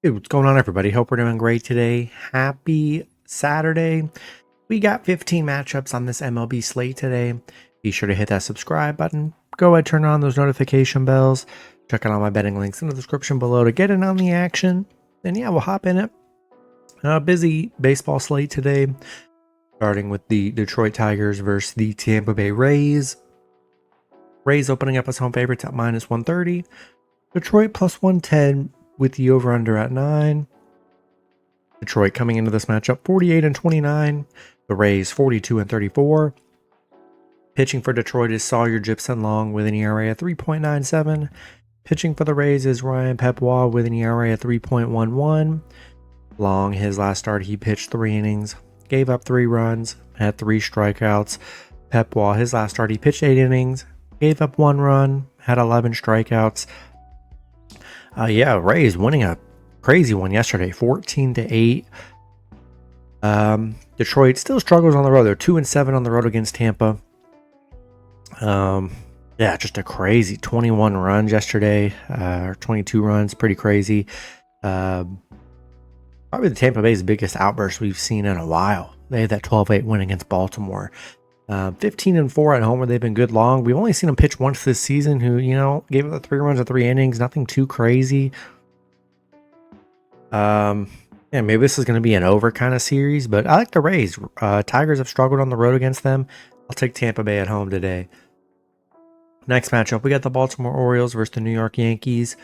Hey, what's going on, everybody? Hope we're doing great today. Happy Saturday. We got 15 matchups on this MLB slate today. Be sure to hit that subscribe button. Go ahead, turn on those notification bells. Check out all my betting links in the description below to get in on the action. And yeah, we'll hop in it. Busy baseball slate today, starting with the Detroit Tigers versus the Tampa Bay Rays. Rays opening up as home favorites at minus 130. Detroit plus 110 with the over-under at 9. Detroit coming into this matchup 48-29. The Rays 42-34. Pitching for Detroit is Sawyer Gipson Long with an ERA at 3.97. Pitching for the Rays is Ryan Pepwa with an ERA at 3.11. Long, his last start, he pitched 3 innings, gave up 3 runs, had 3 strikeouts. Pepwa, his last start, he pitched 8 innings, gave up 1 run, had 11 strikeouts. Rays winning a crazy one yesterday, 14-8. Detroit still struggles on the road. They're 2-7 on the road against Tampa. Just a crazy 21 runs yesterday, or 22 runs, pretty crazy. Probably the Tampa Bay's biggest outburst we've seen in a while. They had that 12-8 win against Baltimore. 15-4 at home, where they've been good long. We've only seen them pitch once this season, who, gave up the 3 runs at 3 innings, nothing too crazy. Maybe this is going to be an over kind of series, but I like the Rays. Tigers have struggled on the road against them. I'll take Tampa Bay at home today. Next matchup, we got the Baltimore Orioles versus the New York Yankees.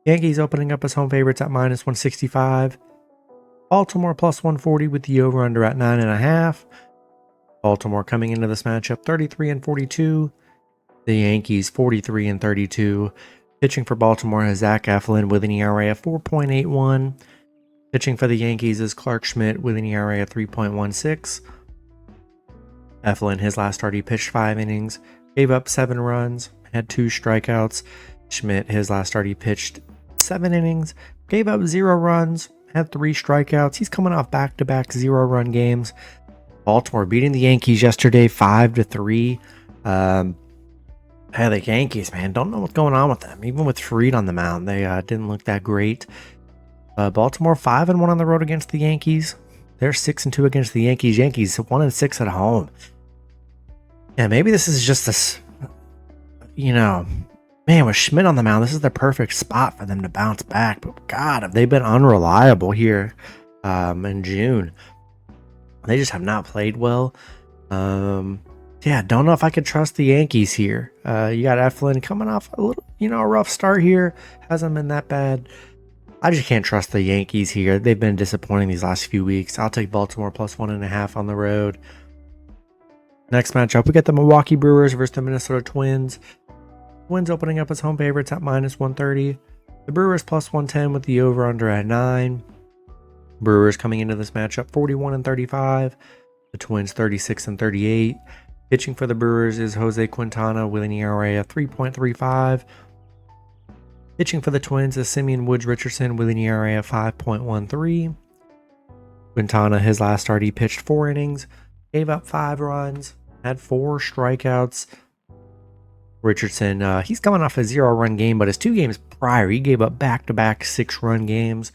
Yankees opening up as home favorites at minus 165. Baltimore plus 140 with the over-under at 9.5. Baltimore coming into this matchup 33-42. The Yankees 43-32. Pitching for Baltimore is Zach Eflin with an ERA of 4.81. Pitching for the Yankees is Clark Schmidt with an ERA of 3.16. Eflin, his last start, he pitched 5 innings, gave up 7 runs, had 2 strikeouts. Schmidt, his last start, he pitched 7 innings, gave up 0 runs, had 3 strikeouts. He's coming off back-to-back 0-run games. Baltimore beating the Yankees yesterday 5-3. The Yankees, man, don't know what's going on with them. Even with Fried on the mound, they didn't look that great. Baltimore 5-1 on the road against the Yankees. They're 6-2 against the Yankees. Yankees 1-6 at home. And maybe this is just this, with Schmidt on the mound, this is the perfect spot for them to bounce back. But God, have they been unreliable here in June. They just have not played well. Don't know if I could trust the Yankees here. You got Eflin coming off a little, a rough start here. Hasn't been that bad. I just can't trust the Yankees here. They've been disappointing these last few weeks. I'll take Baltimore plus 1.5 on the road. Next matchup, we got the Milwaukee Brewers versus the Minnesota Twins. Twins opening up as home favorites at minus 130. The Brewers plus 110 with the over-under at 9. Brewers coming into this matchup 41-35. The Twins 36-38. Pitching for the Brewers is Jose Quintana with an ERA of 3.35. Pitching for the Twins is Simeon Woods Richardson with an ERA of 5.13. Quintana, his last start, he pitched 4 innings, gave up 5 runs, had 4 strikeouts. Richardson, he's coming off a 0-run game, but his 2 games prior, he gave up back-to-back 6-run games.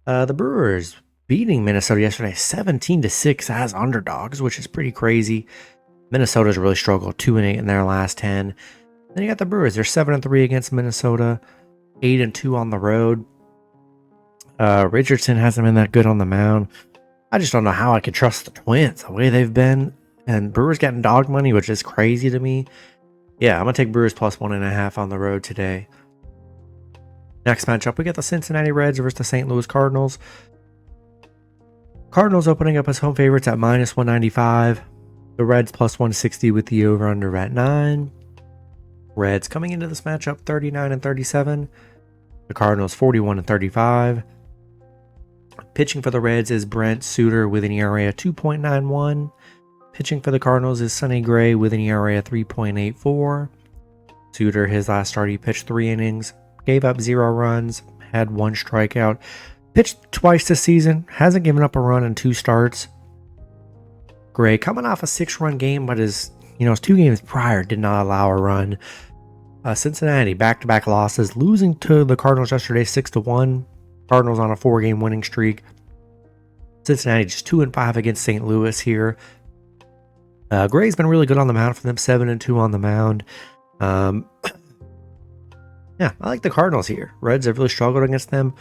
The Brewers beating Minnesota yesterday 17-6 as underdogs, which is pretty crazy. Minnesota's really struggled 2-8 in their last 10. Then you got the Brewers. They're 7-3 against Minnesota, 8-2 on the road. Richardson hasn't been that good on the mound. I just don't know how I could trust the Twins the way they've been. And Brewers getting dog money, which is crazy to me. Yeah, I'm going to take Brewers plus 1.5 on the road today. Next matchup, we got the Cincinnati Reds versus the St. Louis Cardinals. Cardinals opening up as home favorites at minus 195. The Reds plus 160 with the over-under at 9. Reds coming into this matchup 39-37. The Cardinals 41-35. Pitching for the Reds is Brent Suter with an ERA of 2.91. Pitching for the Cardinals is Sonny Gray with an ERA of 3.84. Suter, his last start, he pitched 3 innings, gave up 0 runs, had 1 strikeout. Pitched twice this season, hasn't given up a run in 2 starts. Gray coming off a 6-run game, but his 2 games prior did not allow a run. Cincinnati back-to-back losses, losing to the Cardinals yesterday 6-1. Cardinals on a 4-game winning streak. Cincinnati just 2-5 against St. Louis here. Gray's been really good on the mound for them, 7-2 on the mound. Yeah, I like the Cardinals here. Reds have really struggled against them.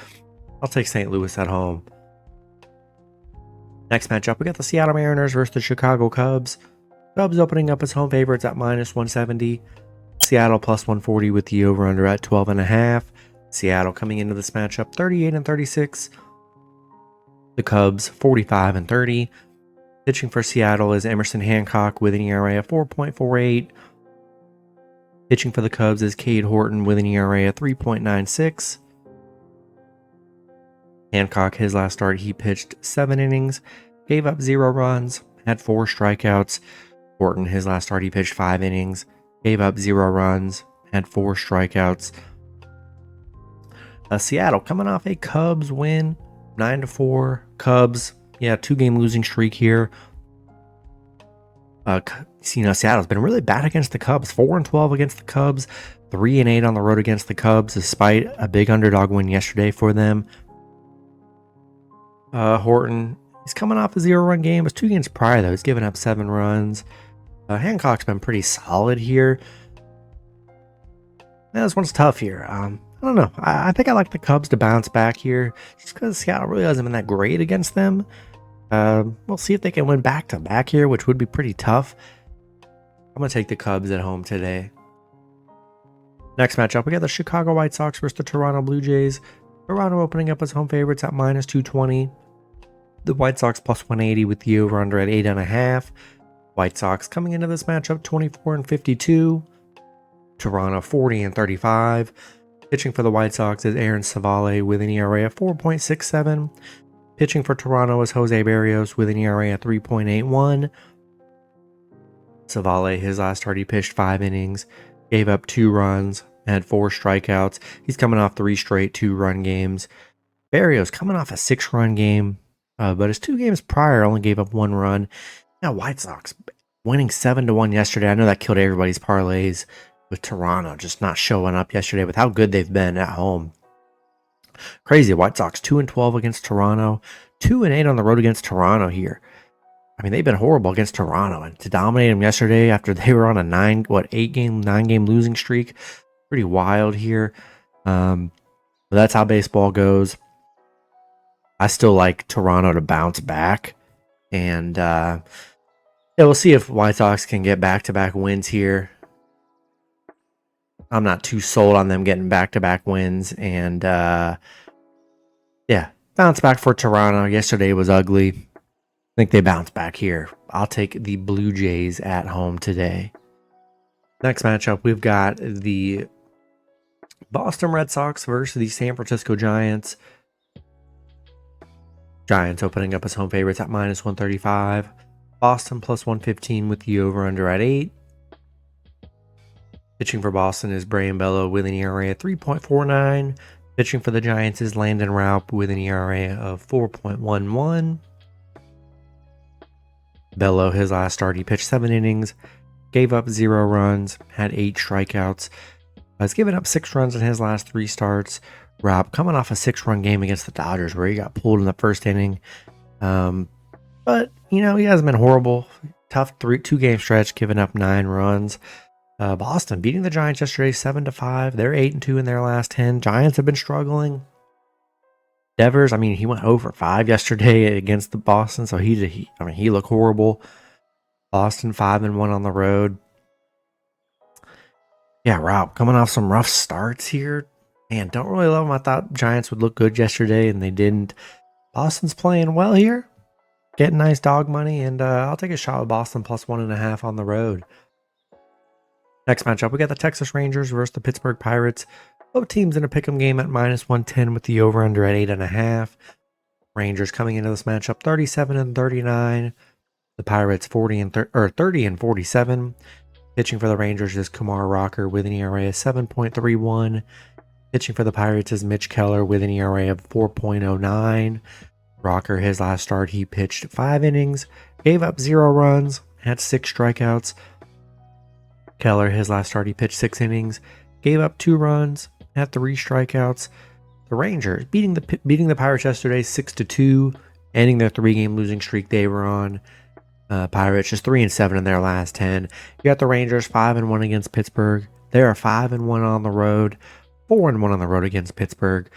I'll take St. Louis at home. Next matchup, we got the Seattle Mariners versus the Chicago Cubs. Cubs opening up as home favorites at -170. Seattle +140 with the over-under at 12.5. Seattle coming into this matchup 38-36. The Cubs 45-30. Pitching for Seattle is Emerson Hancock with an ERA of 4.48. Pitching for the Cubs is Cade Horton with an ERA of 3.96. Hancock, his last start, he pitched 7 innings, gave up 0 runs, had 4 strikeouts. Horton, his last start, he pitched 5 innings, gave up 0 runs, had 4 strikeouts. Seattle coming off a Cubs win, 9-4. Cubs, 2-game losing streak here. Seattle's been really bad against the Cubs, 4-12 against the Cubs, 3-8 on the road against the Cubs, despite a big underdog win yesterday for them. Horton, he's coming off a 0-run game. It was 2 games prior, though. He's given up 7 runs. Hancock's been pretty solid here. This one's tough here. I don't know. I think I like the Cubs to bounce back here, just because Seattle really hasn't been that great against them. We'll see if they can win back-to-back here, which would be pretty tough. I'm going to take the Cubs at home today. Next matchup, we got the Chicago White Sox versus the Toronto Blue Jays. Toronto opening up as home favorites at -220. The White Sox +180 with the over-under at 8.5. White Sox coming into this matchup 24-52. Toronto 40-35. Pitching for the White Sox is Aaron Savale with an ERA of 4.67. Pitching for Toronto is Jose Berrios with an ERA of 3.81. Savale, his last start, he pitched 5 innings, gave up 2 runs, had 4 strikeouts. He's coming off 3 straight 2-run games. Berrios coming off a 6-run game, but his 2 games prior only gave up 1 run. Now White Sox winning 7-1 yesterday. I know that killed everybody's parlays with Toronto just not showing up yesterday with how good they've been at home. Crazy. White Sox 2-12 against Toronto, 2-8 on the road against Toronto here. I mean, they've been horrible against Toronto, and to dominate them yesterday after they were on a 9-game losing streak, pretty wild here. But that's how baseball goes. I still like Toronto to bounce back, and we'll see if White Sox can get back-to-back wins here. I'm not too sold on them getting back-to-back wins, and bounce back for Toronto. Yesterday was ugly. I think they bounce back here. I'll take the Blue Jays at home today. Next matchup, we've got the Boston Red Sox versus the San Francisco Giants. Giants opening up as home favorites at -135. Boston +115 with the over-under at 8. Pitching for Boston is Brayan Bello with an ERA of 3.49. Pitching for the Giants is Landon Raup with an ERA of 4.11. Bello, his last start, he pitched 7 innings, gave up 0 runs, had 8 strikeouts. Has given up 6 runs in his last 3 starts. Raup coming off a 6-run game against the Dodgers where he got pulled in the first inning. But, he hasn't been horrible. Tough 2-game stretch, giving up 9 runs. Boston beating the Giants yesterday 7-5. They're 8-2 in their last 10. Giants have been struggling. Devers, he went 0-5 yesterday against the Boston, so he looked horrible. Boston 5-1 on the road. Yeah, Raup coming off some rough starts here. Man, don't really love them. I thought Giants would look good yesterday, and they didn't. Boston's playing well here. Getting nice dog money, and I'll take a shot with Boston +1.5 on the road. Next matchup, we got the Texas Rangers versus the Pittsburgh Pirates. Both teams in a pick'em game at -110 with the over-under at 8.5. Rangers coming into this matchup 37-39. The Pirates 30-47. Pitching for the Rangers is Kumar Rocker with an ERA of 7.31. Pitching for the Pirates is Mitch Keller with an ERA of 4.09. Rocker, his last start, he pitched 5 innings, gave up 0 runs, had 6 strikeouts. Keller, his last start, he pitched 6 innings, gave up 2 runs, had 3 strikeouts. The Rangers beating the Pirates yesterday 6-2, ending their 3-game losing streak they were on. Pirates just 3-7 in their last 10. You got the Rangers 5-1 against Pittsburgh. They are 5-1 on the road, 4-1 on the road against Pittsburgh.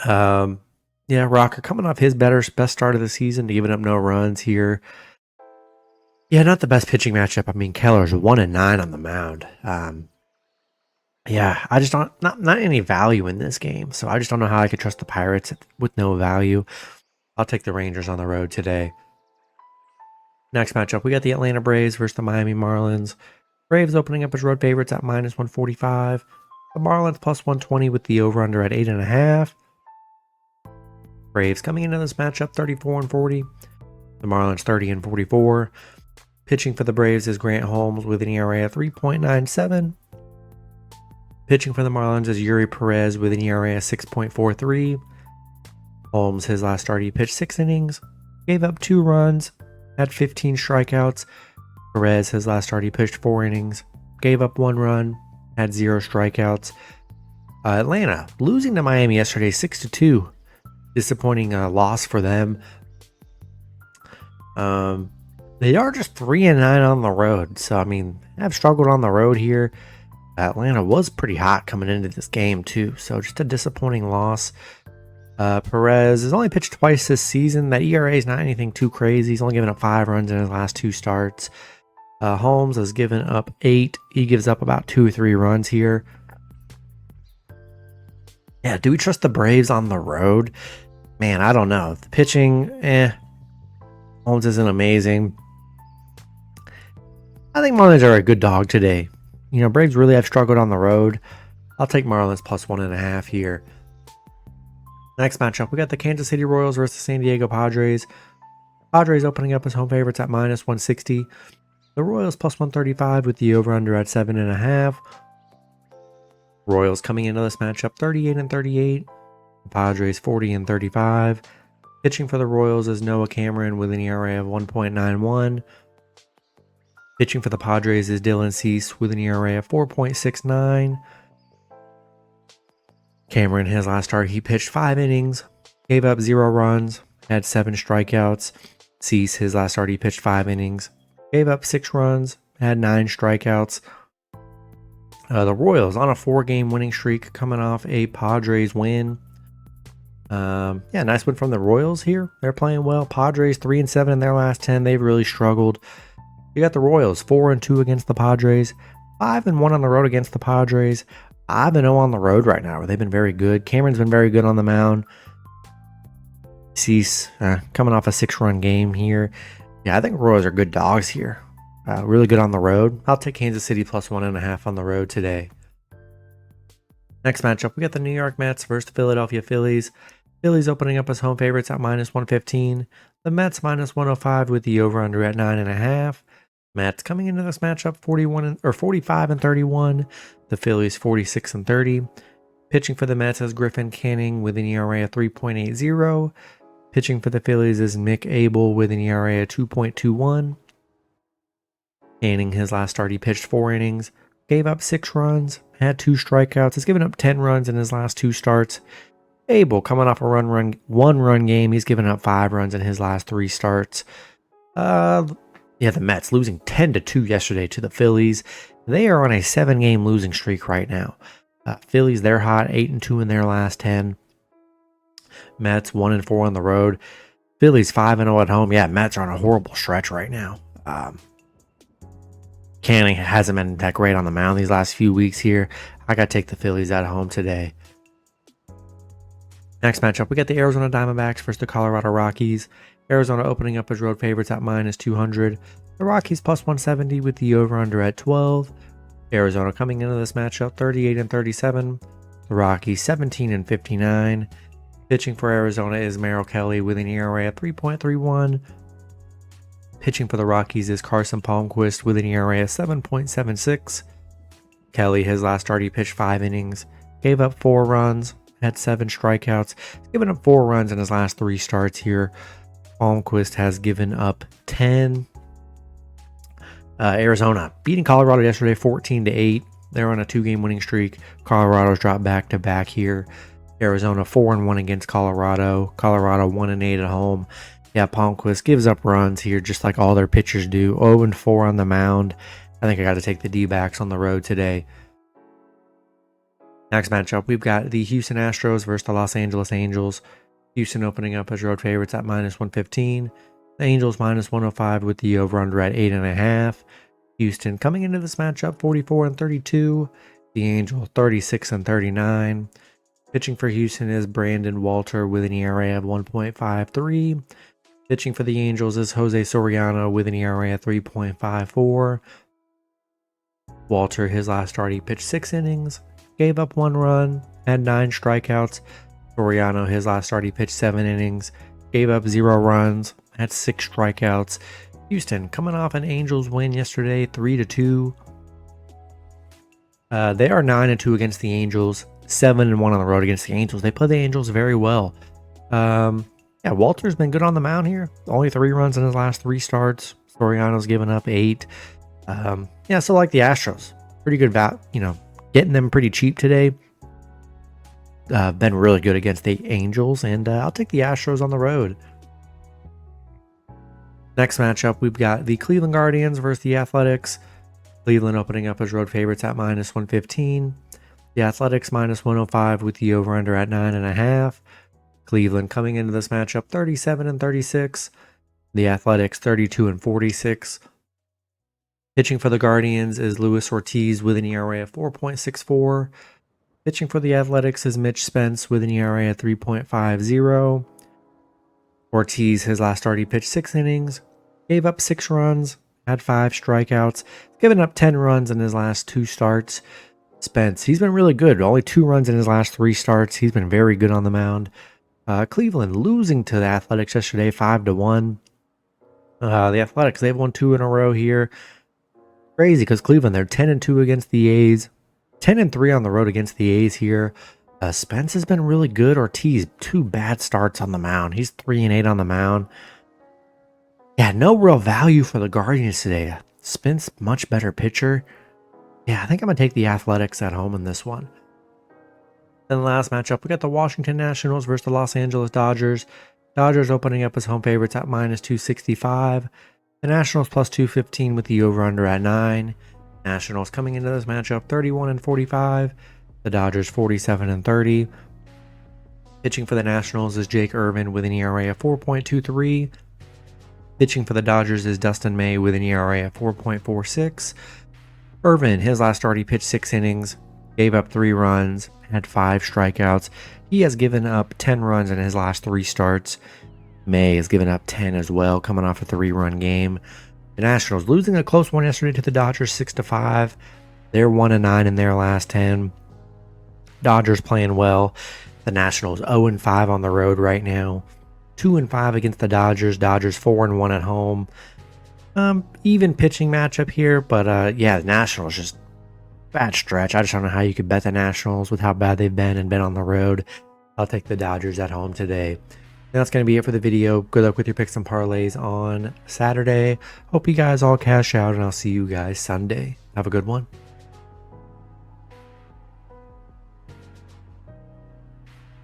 Yeah, Rocker coming off his best start of the season, giving up no runs here. Yeah, not the best pitching matchup. I mean, Keller's 1-9 on the mound. Yeah, I just don't not any value in this game, so I just don't know how I could trust the Pirates with no value. I'll take the Rangers on the road today. Next matchup, we got the Atlanta Braves versus the Miami Marlins. Braves opening up as road favorites at -145. The Marlins +120 with the over/under at 8.5. Braves coming into this matchup 34-40. The Marlins 30-44. Pitching for the Braves is Grant Holmes with an ERA of 3.97. Pitching for the Marlins is Yuri Perez with an ERA of 6.43. Holmes, his last start, he pitched 6 innings, gave up 2 runs, had 15 strikeouts. Perez, his last start, he pitched 4 innings, gave up 1 run, had 0 strikeouts. Atlanta losing to Miami yesterday 6-2. Disappointing loss for them. They are just 3-9 on the road, so I mean, have struggled on the road here. Atlanta was pretty hot coming into this game too, so just a disappointing loss. Perez has only pitched twice this season. That ERA is not anything too crazy. He's only given up 5 runs in his last 2 starts. Holmes has given up 8. He gives up about 2 or 3 runs here. Yeah, do we trust the Braves on the road? Man, I don't know. The pitching, Holmes isn't amazing. I think Marlins are a good dog today. You know, Braves really have struggled on the road. I'll take Marlins +1.5 here. Next matchup, we got the Kansas City Royals versus the San Diego Padres. Padres opening up as home favorites at -160. The Royals +135 with the over/under at 7.5. Royals coming into this matchup 38-38. The Padres 40-35. Pitching for the Royals is Noah Cameron with an ERA of 1.91. Pitching for the Padres is Dylan Cease with an ERA of 4.69. Cameron, his last start, he pitched 5 innings, gave up 0 runs, had 7 strikeouts. Cease, his last start, he pitched 5 innings, gave up 6 runs, had 9 strikeouts. The Royals on a 4-game winning streak, coming off a Padres win. Yeah, nice win from the Royals here. They're playing well. Padres 3-7 in their last 10. They've really struggled. You got the Royals 4-2 against the Padres, 5-1 on the road against the Padres, 5-0 on the road right now, where they've been very good. Cameron's been very good on the mound. Cease coming off a 6-run game here. Yeah, I think Royals are good dogs here. Really good on the road. I'll take Kansas City +1.5 on the road today. Next matchup, we got the New York Mets versus the Philadelphia Phillies. Phillies opening up as home favorites at -115. The Mets -105 with the over/under at 9.5. Mets coming into this matchup 45-31. The Phillies 46-30. Pitching for the Mets is Griffin Canning with an ERA of 3.80. Pitching for the Phillies is Mick Abel with an ERA of 2.21. Canning, his last start, he pitched 4 innings, gave up 6 runs, had 2 strikeouts. He's given up 10 runs in his last 2 starts. Abel coming off a 1-run game. He's given up 5 runs in his last 3 starts. Yeah, the Mets losing 10-2 yesterday to the Phillies. They are on a 7-game losing streak right now. Phillies, they're hot, 8-2 in their last 10. Mets 1-4 on the road. Phillies 5-0 at home. Yeah, Mets are on a horrible stretch right now. Canning hasn't been that great on the mound these last few weeks here. I got to take the Phillies at home today. Next matchup, we got the Arizona Diamondbacks versus the Colorado Rockies. Arizona opening up as road favorites at -200. The Rockies +170 with the over/under at 12. Arizona coming into this matchup 38-37. The Rockies 17-59. Pitching for Arizona is Merrill Kelly with an ERA of 3.31. Pitching for the Rockies is Carson Palmquist with an ERA of 7.76. Kelly, his last start, he pitched 5 innings, gave up 4 runs, had 7 strikeouts. He's given up 4 runs in his last 3 starts here. Palmquist has given up 10. Arizona beating Colorado yesterday 14-8. They're on a 2-game winning streak. Colorado's dropped back to back here. Arizona 4-1 against Colorado. Colorado 1-8 at home. Yeah, Palmquist gives up runs here just like all their pitchers do. 0-4 on the mound. I think I got to take the D-backs on the road today. Next matchup, we've got the Houston Astros versus the Los Angeles Angels. Houston opening up as road favorites at -115. The Angels -105 with the over-under at 8.5. Houston coming into this matchup 44-32. The Angels 36-39. Pitching for Houston is Brandon Walter with an ERA of 1.53. Pitching for the Angels is Jose Soriano with an ERA of 3.54. Walter, his last start, he pitched 6 innings, gave up 1 run, had 9 strikeouts. Soriano, his last start, he pitched 7 innings, gave up 0 runs, had 6 strikeouts. Houston coming off an Angels win yesterday, 3-2. They are 9-2 against the Angels, 7-1 on the road against the Angels. They play the Angels very well. Yeah, Walter's been good on the mound here. Only 3 runs in his last 3 starts. Soriano's given up 8. Yeah, so like the Astros, pretty good getting them pretty cheap today. Been really good against the Angels, and I'll take the Astros on the road. Next matchup, we've got the Cleveland Guardians versus the Athletics. Cleveland opening up as road favorites at -115. The Athletics -105 with the over-under at 9.5. Cleveland coming into this matchup 37-36. The Athletics 32-46. Pitching for the Guardians is Luis Ortiz with an ERA of 4.64. Pitching for the Athletics is Mitch Spence with an ERA of 3.50. Ortiz, his last start, he pitched 6 innings, gave up 6 runs, had 5 strikeouts, given up 10 runs in his last 2 starts. Spence, he's been really good. Only 2 runs in his last 3 starts. He's been very good on the mound. Cleveland losing to the Athletics yesterday, 5-1. The Athletics, they've won 2 in a row here. Crazy because Cleveland, they're 10-2 against the A's, 10-3 on the road against the A's here. Spence has been really good. Ortiz, 2 bad starts on the mound. He's 3-8 on the mound. Yeah, no real value for the Guardians today. Spence, much better pitcher. Yeah, I think I'm going to take the Athletics at home in this one. Then the last matchup, we got the Washington Nationals versus the Los Angeles Dodgers. Dodgers opening up as home favorites at -265. The Nationals +215 with the over-under at 9. Nationals coming into this matchup 31-45. The Dodgers 47-30. Pitching for the Nationals is Jake Irvin with an ERA of 4.23. Pitching for the Dodgers is Dustin May with an ERA of 4.46. Irvin, his last start, he pitched 6 innings, gave up 3 runs, had 5 strikeouts. He has given up 10 runs in his last 3 starts. May has given up 10 as well, coming off a 3-run game. The Nationals losing a close one yesterday to the Dodgers 6-5. They're 1-9 in their last 10. Dodgers playing well. The Nationals 0-5 on the road right now. 2-5 against the Dodgers. Dodgers 4-1 at home. Even pitching matchup here, but yeah, the Nationals just bad stretch. I just don't know how you could bet the Nationals with how bad they've been and been on the road. I'll take the Dodgers at home today. That's going to be it for the video. Good luck with your picks and parlays on Saturday. Hope you guys all cash out, and I'll see you guys Sunday. Have a good one.